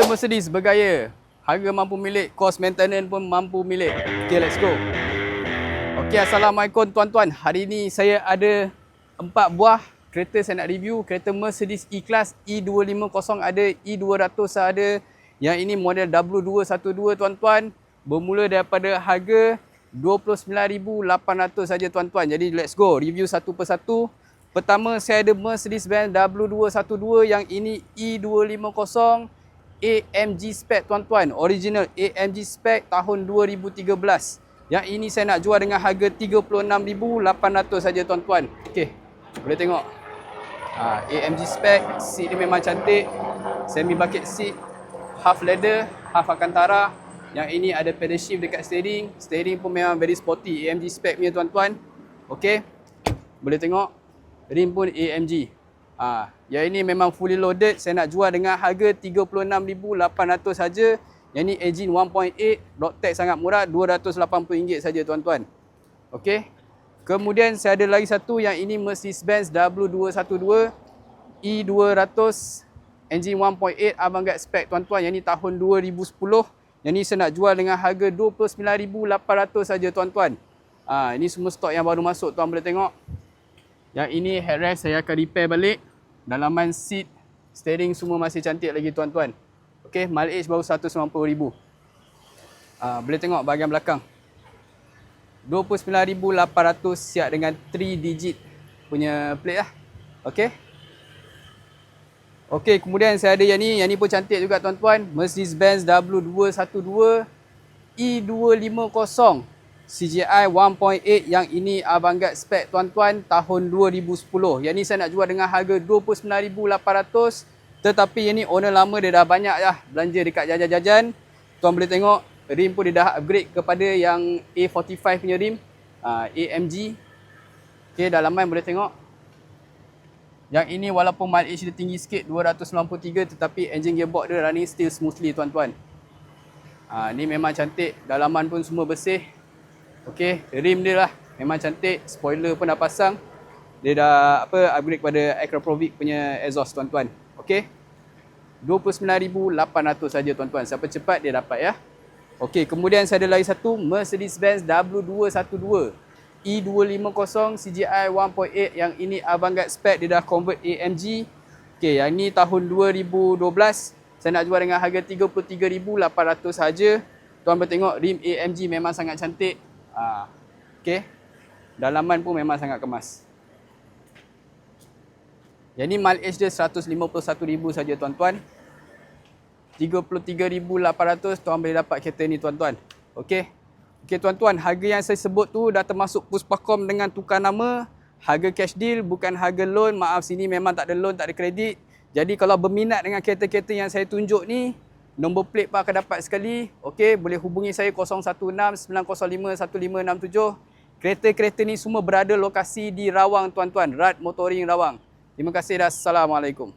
Mercedes bergaya. Harga mampu milik, kos maintenance pun mampu milik. Okay, let's go. Okay, Assalamualaikum tuan-tuan. Hari ini saya ada 4 buah kereta saya nak review. Kereta Mercedes E-Class E250 ada, E200 ada. Yang ini model W212 tuan-tuan. Bermula daripada harga 29,800 saja tuan-tuan. Jadi let's go, review satu persatu. Pertama saya ada Mercedes-Benz W212 yang ini E250 AMG spec tuan-tuan. Original AMG spec tahun 2013. Yang ini saya nak jual dengan harga 36,800 saja tuan-tuan. Okey, boleh tengok. AMG spec, seat dia memang cantik. Semi bucket seat, half leather, half alcantara. Yang ini ada pedal shift dekat steering. Steering pun memang very sporty, AMG spec punya tuan-tuan. Okey, boleh tengok. Rim pun AMG. Yang ini memang fully loaded. Saya nak jual dengan harga 36,800 saja. Yang ni engine 1.8, road tax sangat murah, RM280 saja tuan-tuan. Okey. Kemudian saya ada lagi satu yang ini Mercedes-Benz W212 E200 engine 1.8 avant-garde spec tuan-tuan. Yang ni tahun 2010. Yang ni saya nak jual dengan harga 29,800 saja tuan-tuan. Ini semua stok yang baru masuk, tuan boleh tengok. Yang ini headrest saya akan repair balik. Dalaman seat, steering semua masih cantik lagi tuan-tuan. Okey, mileage baru 190,000. Boleh tengok bahagian belakang. 29,800 siap dengan 3 digit punya plate lah. Okey. Okey, kemudian saya ada yang ni pun cantik juga tuan-tuan. Mercedes-Benz W212 E250 CGI 1.8 yang ini avant-garde spec tuan-tuan tahun 2010. Yang ni saya nak jual dengan harga 29,800. Tetapi yang ni owner lama dia dah banyak dah belanja dekat jajan-jajan. Tuan boleh tengok rim pun dia dah upgrade kepada yang A45 punya rim, AMG. Okey, dalaman boleh tengok. Yang ini walaupun mileage dia tinggi sikit 293 tetapi engine gearbox dia running still smoothly tuan-tuan. Ni memang cantik, dalaman pun semua bersih. Okey, rim dia lah memang cantik, spoiler pun dah pasang. Dia dah upgrade kepada Acropovic punya exhaust tuan-tuan. Okey. 29,800 saja tuan-tuan. Siapa cepat dia dapat ya. Okey, kemudian saya ada lagi satu Mercedes-Benz W212 E250 CGI 1.8 yang ini avant-garde spec, dia dah convert AMG. Okey, yang ni tahun 2012. Saya nak jual dengan harga 33,800 saja. Tuan boleh tengok rim AMG memang sangat cantik. Okey. Dalaman pun memang sangat kemas. Yang ni mileage dia 151,000 saja tuan-tuan. 33,800 tuan boleh dapat kereta ni tuan-tuan. Okey. Okey tuan-tuan, harga yang saya sebut tu dah termasuk Puspakom dengan tukar nama. Harga cash deal, bukan harga loan. Maaf, sini memang tak ada loan, tak ada kredit. Jadi kalau berminat dengan kereta-kereta yang saya tunjuk ni, nombor plate pun akan dapat sekali. Okey, boleh hubungi saya 016-905-1567. Kereta-kereta ni semua berada lokasi di Rawang tuan-tuan. Rad Motoring Rawang. Terima kasih dan Assalamualaikum.